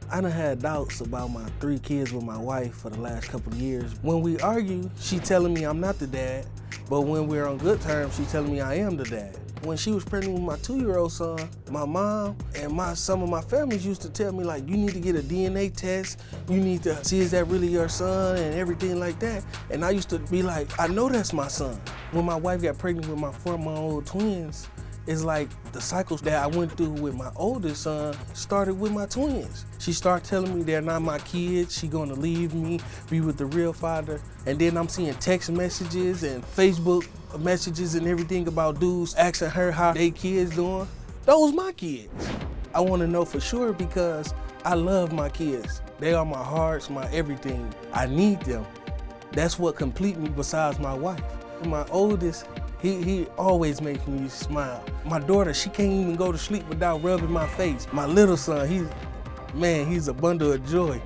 I done had doubts about my 3 kids with my wife for the last couple of years. When we argue, she telling me I'm not the dad, but when we're on good terms, she telling me I am the dad. When she was pregnant with my 2-year-old son, my mom and some of my families used to tell me, like, you need to get a DNA test, you need to see is that really your son and everything like that. And I used to be like, I know that's my son. When my wife got pregnant with my 4-month-old twins, it's like the cycles that I went through with my oldest son started with my twins. She started telling me they're not my kids, she gonna leave me, be with the real father. And then I'm seeing text messages and Facebook messages and everything about dudes asking her how they kids doing. Those my kids. I wanna know for sure because I love my kids. They are my hearts, my everything. I need them. That's what complete me besides my wife. My oldest, he always makes me smile. My daughter, she can't even go to sleep without rubbing my face. My little son, he's a bundle of joy.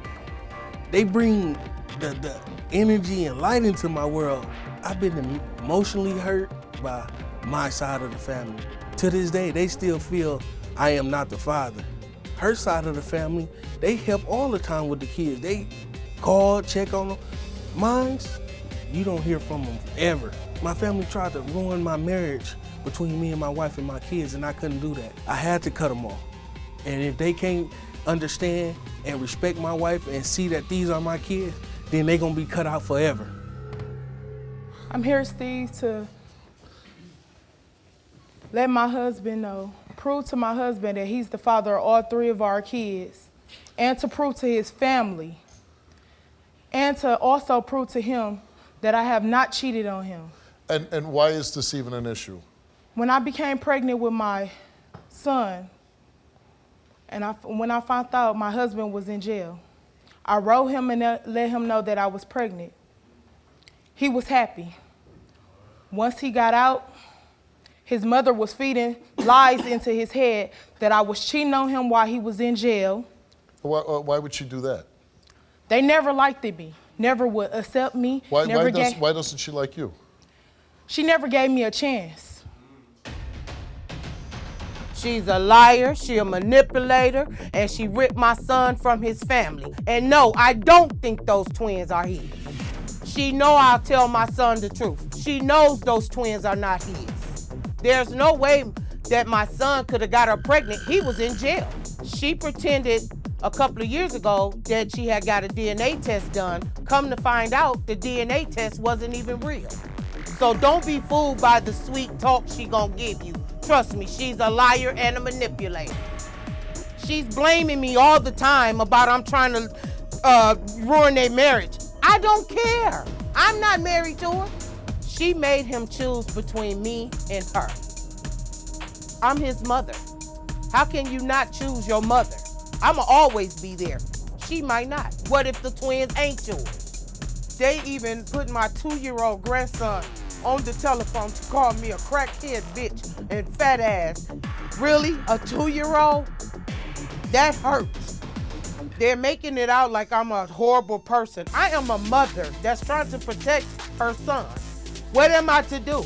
They bring the energy and light into my world. I've been emotionally hurt by my side of the family. To this day, they still feel I am not the father. Her side of the family, they help all the time with the kids. They call, check on them. Mine's, you don't hear from them ever. My family tried to ruin my marriage between me and my wife and my kids, and I couldn't do that. I had to cut them off. And if they can't understand and respect my wife and see that these are my kids, then they're gonna be cut out forever. I'm here, Steve, to let my husband know, prove to my husband that he's the father of all 3 of our kids, and to prove to his family, and to also prove to him that I have not cheated on him. And why is this even an issue? When I became pregnant with my son, and when I found out my husband was in jail, I wrote him and let him know that I was pregnant. He was happy. Once he got out, his mother was feeding lies into his head that I was cheating on him while he was in jail. Why would she do that? They never liked me, never would accept me. Why doesn't she like you? She never gave me a chance. She's a liar, she a manipulator, and she ripped my son from his family. And no, I don't think those twins are his. She know I'll tell my son the truth. She knows those twins are not his. There's no way that my son could have got her pregnant. He was in jail. She pretended a couple of years ago that she had got a DNA test done. Come to find out, the DNA test wasn't even real. So don't be fooled by the sweet talk she gonna give you. Trust me, she's a liar and a manipulator. She's blaming me all the time about I'm trying to ruin their marriage. I don't care. I'm not married to her. She made him choose between me and her. I'm his mother. How can you not choose your mother? I'ma always be there. She might not. What if the twins ain't yours? They even put my 2-year-old grandson on the telephone to call me a crackhead bitch and fat ass. Really? A 2-year-old? That hurts. They're making it out like I'm a horrible person. I am a mother that's trying to protect her son. What am I to do?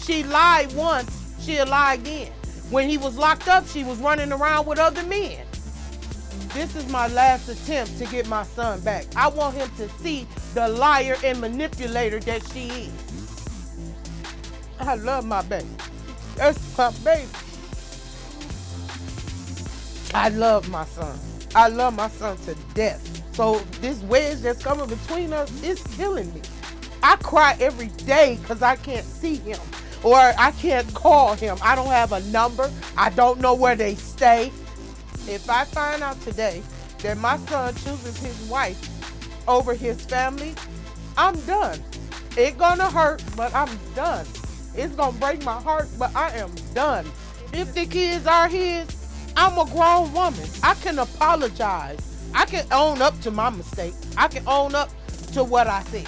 She lied once, she'll lie again. When he was locked up, she was running around with other men. This is my last attempt to get my son back. I want him to see the liar and manipulator that she is. I love my baby. That's my baby. I love my son. I love my son to death. So this wedge that's coming between us is killing me. I cry every day because I can't see him or I can't call him. I don't have a number. I don't know where they stay. If I find out today that my son chooses his wife over his family, I'm done. It's gonna hurt, but I'm done. It's gonna break my heart, but I am done. If the kids are his, I'm a grown woman. I can apologize. I can own up to my mistakes. I can own up to what I said.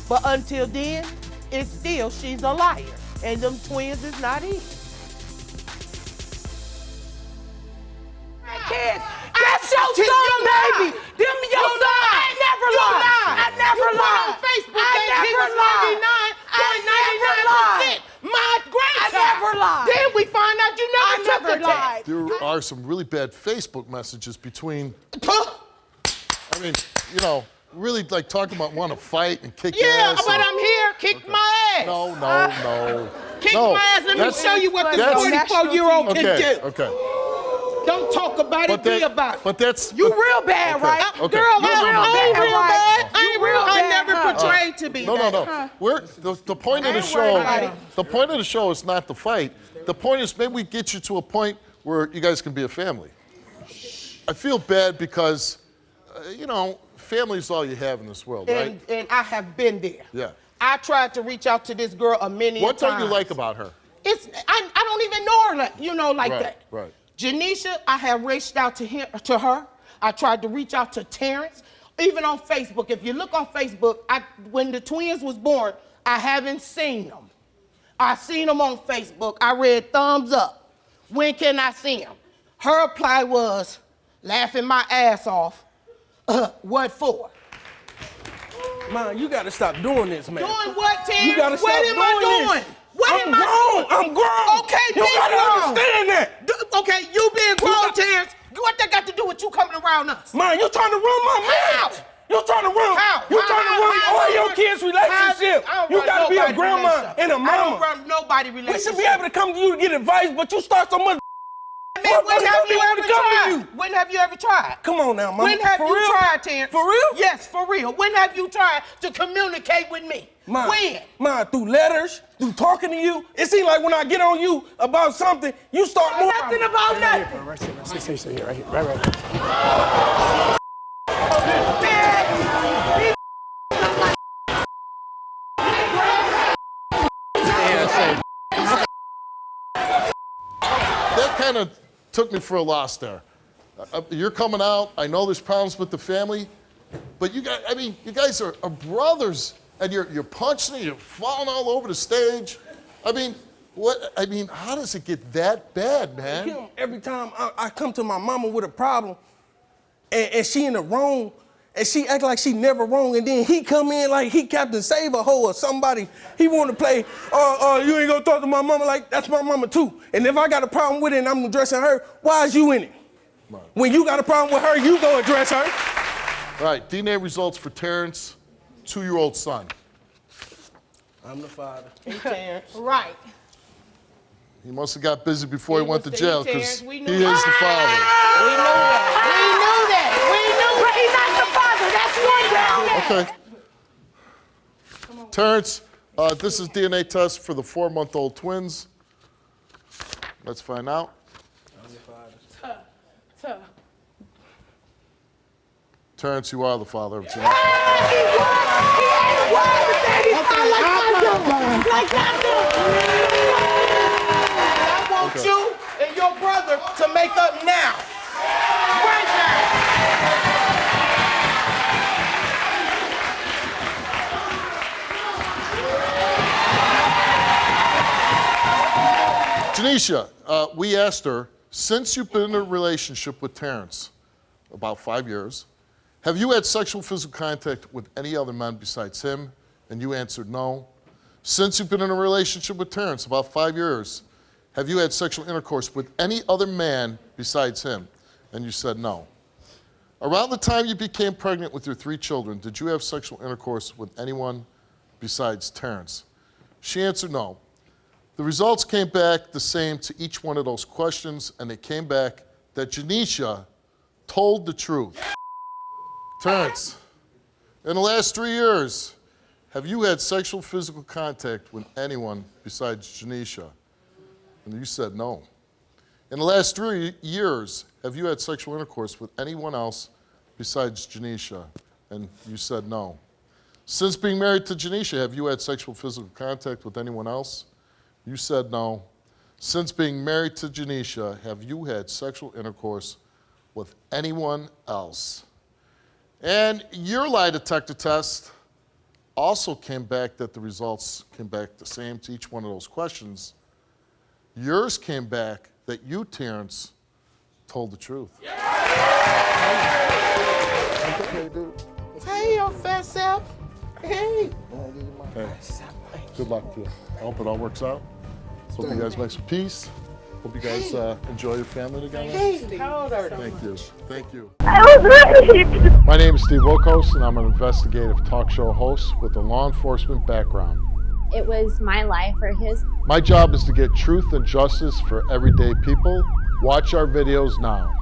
But until then, it's still, she's a liar. And them twins is not his. Kids, that's your son, baby. Them your son. I never lied. I never lied. On Facebook I never lied. My grandchild. I never lied. Then we find out you never took the test. There are some really bad Facebook messages between I mean, you know, really like talking about want to fight and kick Yeah, ass. but I'm here. Kick my ass. No. Kick my ass. Let me show you what this 44-year-old can do. Okay. Don't talk about it, be about it. But that's... You real bad, right? Okay. Girl, No, I ain't real bad. I ain't real. I never portrayed to be that. No. The point of the show, the point of the show is not the fight. The point is maybe we get you to a point where you guys can be a family. I feel bad because, you know, family's all you have in this world, right? And I have been there. Yeah. I tried to reach out to this girl a many times. What don't you like about her? I don't even know her, like that. Right. Janisha, I have reached out to her. I tried to reach out to Terrence. Even on Facebook, if you look on Facebook, when the twins was born, I haven't seen them. I seen them on Facebook. I read thumbs up. When can I see them? Her reply was, laughing my ass off. What for? Man, you gotta stop doing this, man. Doing what, Terrence? You gotta stop what am I doing? this. What am I doing? I'm grown. Okay, you be gotta grown. understand that. Okay, you being grown, Terrence. What that got to do with you coming around us? Man, you trying to run my marriage. You trying to run. You trying to run all your kids' relationship. You gotta be a grandma and a mama. I don't run nobody We relationship. should be able to come to you to get advice, but you start so much. Man, when have you ever tried? When have you ever tried? Come on now, mama. When have For you real? tried, Terrence? For real? Yes, for real. When have you tried to communicate with me? Man, when? Man, through letters, through talking to you. It seems like when I get on you about something, you start more. Nothing about nothing. Right here. Right. That kind of took me for a loss there. You're coming out. I know there's problems with the family, but you guys are brothers, and you're punching, you're falling all over the stage. I mean, how does it get that bad, man? Every time I come to my mama with a problem, and she in the wrong, and she act like she never wrong, and then he come in like he Captain Save a Hoe or somebody. He want to play, you ain't gonna talk to my mama like that's my mama too. And if I got a problem with it and I'm addressing her, why is you in it? Right. When you got a problem with her, you go address her. All right, DNA results for Terrence, 2-year-old son. I'm the father. Hey, Terrence. Right. He must have got busy before he went to jail because he is the father. We knew that. He's not the father. That's one down. Okay. Terrence, this is DNA test for the 4-month-old twins. Let's find out. I'm the father. Terrence, you are the father of Janisha. He ain't like I want you and your brother to make up now. Right now. Janisha, we asked her, since you've been in a relationship with Terrence, about 5 years, have you had sexual physical contact with any other men besides him? And you answered no. Since you've been in a relationship with Terrence, about 5 years, have you had sexual intercourse with any other man besides him? And you said no. Around the time you became pregnant with your 3 children, did you have sexual intercourse with anyone besides Terrence? She answered no. The results came back the same to each one of those questions, and they came back that Janisha told the truth. Terrence, in the last 3 years, have you had sexual physical contact with anyone besides Janisha? And you said no. In the last 3 years, have you had sexual intercourse with anyone else besides Janisha? And you said no. Since being married to Janisha, have you had sexual physical contact with anyone else? You said no. Since being married to Janisha, have you had sexual intercourse with anyone else? And your lie detector test also came back that the results came back the same to each one of those questions. Yours came back that you, Terrence, told the truth. Hey, your fat self. Hey. Hey, good luck to you. I hope it all works out. Hope you guys make some peace. Hope you guys enjoy your family together. How old are they? Thank you. Thank you. I was raped. My name is Steve Wilkos, and I'm an investigative talk show host with a law enforcement background. It was my life or his. My job is to get truth and justice for everyday people. Watch our videos now.